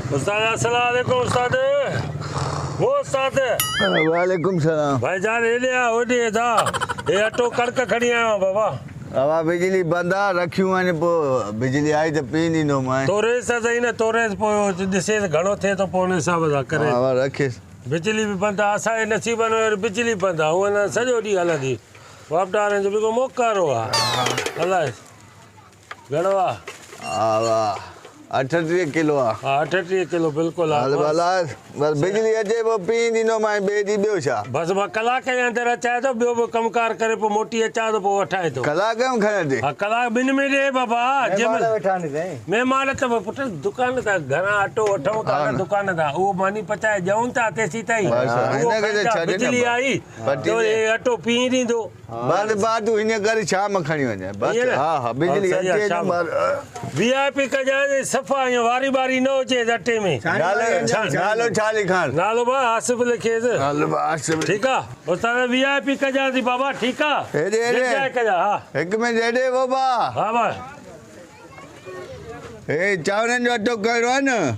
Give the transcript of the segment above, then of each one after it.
उस्ताद अस्सलाम वालेकुम उस्ताद। वो उस्ताद वालेकुम सलाम। भाईजान ये लिया ओडी था ये अटो कड़क खड़ी आयो बाबा। हवा बिजली बंद आ रखियूं आहिनि पोइ बिजली आई त पी ॾींदो मां। तोरे सां सही न तोरे पोइ ॾिसे घणो थिए तो पोइ उन हिसाब सां करे। हवा रखेसि। बिजली भी बंद आहे असांजे नसीबनि में बिजली बंद आहे हूअं न सॼो ॾींहुं हलंदी वापदारनि जो बिल्कुलु मोकारो आहे अलाए घणो आहे। हा वाह 38 किलो आहे। हा 38 किलो बिल्कुलु हल आहे। भला बस बिजली अचे पोइ पी ॾींदो मां ॿिए ॾींहुं ॿियो छा। बसि मां कलाक जे अंदरि अचाए थो ॿियो बि कमकार करे पोइ मोटी अचां थो पोइ वठाए थो। कलाक में खणे हा कलाक ॿिनि में ॾे बाबा। महिमान त पुट दुकान था घरां अटो वठूं था दुकान था उहो मानी पचाए ॾियूं था तेसीं ताईं बिजली आई तो ये अटो पी ॾींदो। बस बात तूं हिन करे शाम खणी वञे बस। हा हा बिजली अचे वीआईपी कजाए सफ़ा ईअं वारी वारी न हुजे अटे में। नालो छा लिखां? नालो बा आसिफ लिखेसि। नालो आसिफ ठीकु आहे उस्ताद वीआईपी कजांसि बाबा ठीकु आहे। हेॾे हेॾे कजा हा हिकु मिंट हेॾे बाबा। हा बा हे चांवरनि जो अटो कहिड़ो आहे न।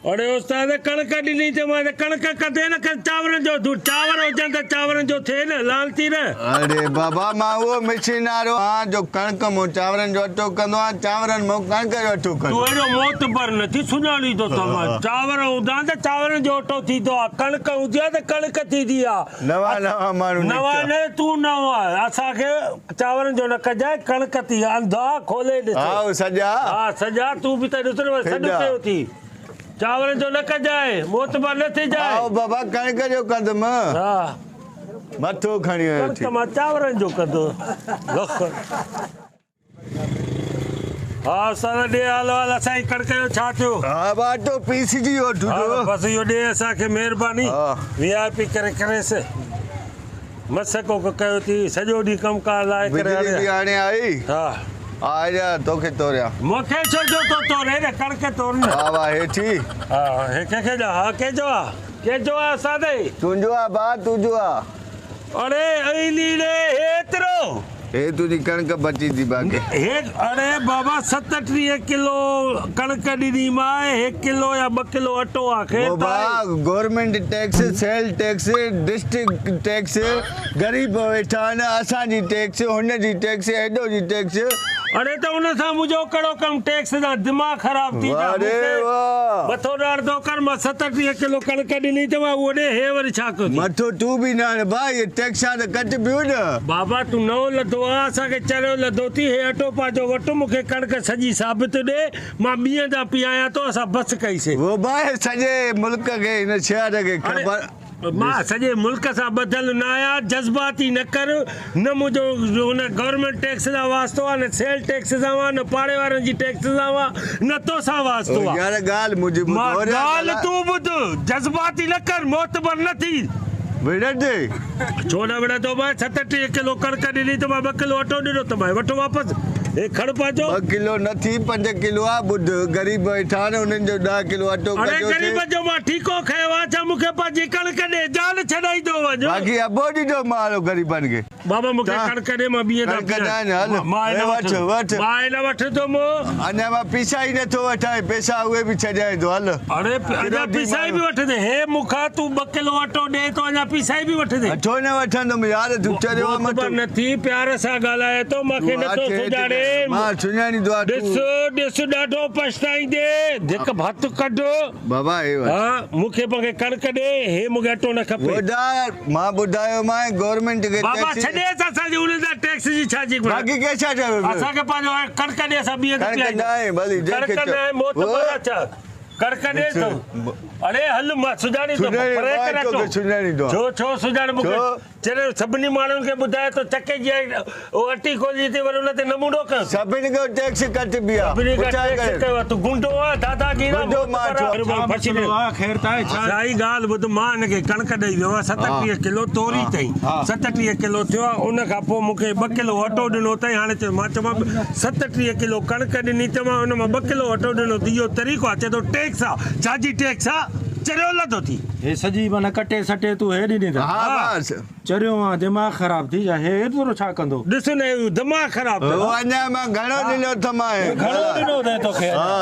अरे उस्ताद कणक ॾिनी त मां कणक कदे न चांवरनि जो चांवर हुजनि त चांवरनि जो थिए न लालती न। अरे बाबा मां उहो मशीन वारो आहियां जो कणक मूं चांवरनि जो अटो कंदो आहियां चांवरनि मूं कणक जो अटो कंदो। तूं एॾो मोतबर नथी सुञाणी थो चांवर हूंदा त चांवरनि जो अटो थींदो आहे कणक हुजे त कणक थींदी आहे। नवां नवां माण्हू नवां न तूं नवां असांखे चांवरनि जो न कजाए कणक थी अंधा खोले ॾिस। हा सॼा हा सॼा तूं बि त ॾिस सॾु कयो थी चांवरनि जो न कजाए मोतबर न थी जाए। आओ बाबा कणक जो कंदुमि। हा मथो खणी आयो कणक मां चांवरनि जो कंदो हा असां ॾे हाल हाल असांजी कणक जो छा थियो। हा बाटो पीसजी वियो बसि इहो ॾे असांखे महिरबानी वीआईपी करे करेसि मस को कयो थी सॼो ॾींहुं कमकार लाइ करे हाणे आई। हा आजा तोखे तोरिया मूंखे छो जो तो तोरे न कणक तोड़ न। हा वाह हेठी हा हे कंहिंखे ॾिया हा कंहिंजो आहे असांजे तुंहिंजो आहे भाउ तुंहिंजो आहे। अरे अली रे हेतिरो हे तुंहिंजी कणक बची थी बाक़ी हे अरे बाबा 37 किलो कणक ॾिनी मां 1 किलो या 2 किलो अटो आहे government tax sale tax district tax गरीब वेठा आहिनि असांजी टैक्स हुनजी टैक्स हेॾो जी टैक्स। अरे त उन सां मुंहिंजो कहिड़ो कमु टैक्स सां दिमाग़ ख़राब थी मथो ॾाढो कर मां 37 किलो कणक ॾिनी त मां उहो ॾे हे वरी छा कयो मथो तूं बि न भाई टैक्स आहे त कट पियो न बाबा तूं नओं लधो आहे असांखे चरियो लधो थी हे अटो पाजो वटि मूंखे कणक सॼी साबित ॾे मां ॿीअं जा पीआयां थो असां बस कईसीं। वो भाई सॼे मुल्क खे हिन शहर खे ख़बर मां सॼे मुल्क सां ॿधल न आहियां जज़्बाती न कर न मुंहिंजो हुन गवर्नमेंट टैक्स सां वास्तो आहे न सेल टैक्स सां आहे न पाड़े वारनि जी टैक्स सां आहे न तोसां वास्तो आहे। यार ॻाल्हि मुंहिंजी ॻाल्हि तूं ॿुध जज़्बाती न कर मोतबर न थी विढ़ंदे छो न विढ़ंदो भाई 37 किलो कणक ॾिनी त मां 2 किलो अटो ॾिनो त भाई वठो वापसि हे खड़ पाजो 2 किलो न थी 5 किलो आहे ॿुध गरीब वेठा आहिनि उन्हनि जो 10 किलो अटो अरे गरीब जो मां ठीको खयो आहे छा मूंखे पंहिंजी कणक ॾे जान छॾाई थो वञो बाक़ी अबो ॾिजो मां गरीबनि खे बाबा मूंखे कणक ॾे मां ॿीअं मां हिन वठंदुमि अञा मां पैसा ई नथो वठां पैसा उहे बि छॾाए थो हल। अरे अञा पैसा बि वठंदे हे मूंखां तूं 2 किलो अटो ॾे तो अञा पैसा बि वठंदे छो न वठंदुमि यार तूं चरियो न थी प्यार सां ॻाल्हाए थो मूंखे नथो सुञाणे मां सुञाणींदो आहे ॾिस ॾाढो पछताईंदे हिकु हथु कढ बाबा हा मूंखे मूंखे कणक ॾे हे मूंखे अटो न खपे मां ॿुधायो मां गवर्नमेंट खे बाबा छॾे असांजी उन जा टैक्स जी छाजी बाक़ी के छा चयो असांखे पंहिंजो कणक ॾे असां ॿीअं कणक न आहे भली कणक न आहे मोतबर छा कणक ॾे तो अरे हल मां सुञाणी थो छो छो सुञाण मूंखे चरे सभिनी माण्हुनि खे ॿुधाए थो चके जी अटी खोली थी वरी उन ते नमूनो कर सभिनी खे टैक्स कट बि आहे तूं गुंडो आहे दादागीरी साई ॻाल्हि ॿुध मां हिनखे कणक ॾेई वियो आहे 37 किलो तोरी अथई 37 किलो थियो आहे उन खां पोइ मूंखे 2 किलो अटो ॾिनो अथई हाणे चयो मां चवां 37 किलो कणक ॾिनी त मां हुन मां 2 किलो अटो ॾिनो त इहो तरीक़ो आहे चए थो टैक्स आहे छाजी टैक्स आहे चरियो लधो थी। हे सॼी माना कटे सटे तूं हे ॾिनी था हा बस चरियो आहे दिमाग़ ख़राब थी जा हे एतिरो छा कंदो ॾिस न दिमाग़ ख़राब वो अञा मां घणो ॾिनो थमाए घणो ॾिनो अथई तोखे हा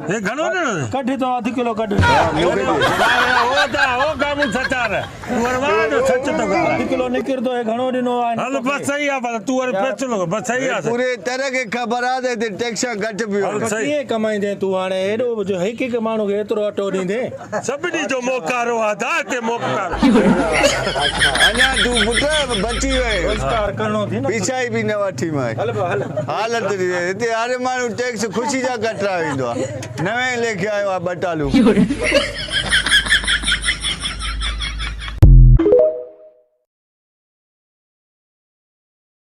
हे घणो ॾिनो कढी तो अधु किलो कढ हो गामू सचार तूं वरवा जो सच तो गा अधु किलो निकिरंदो हे घणो ॾिनो आहे हल बस सही आहे पर तूं वरी फैसलो बस सही आहे पूरे तरह खे ख़बर आहे त टैक्स घटि पियो हल सही कीअं कमाईंदे तूं हाणे हेॾो जो हिकु हिकु माण्हू खे एतिरो अटो ॾींदे सभिनी जो मोकारो आहे दा ते मोकारो अञा तूं पुट बची वए संस्कार करिणो थी न पीछाई बि न वठी माए हल भाउ, हल हालत हिते हर माण्हू टैक्स ख़ुशी सां कटराईंदो आहे नवे लेखे आयो आहे 2 टालू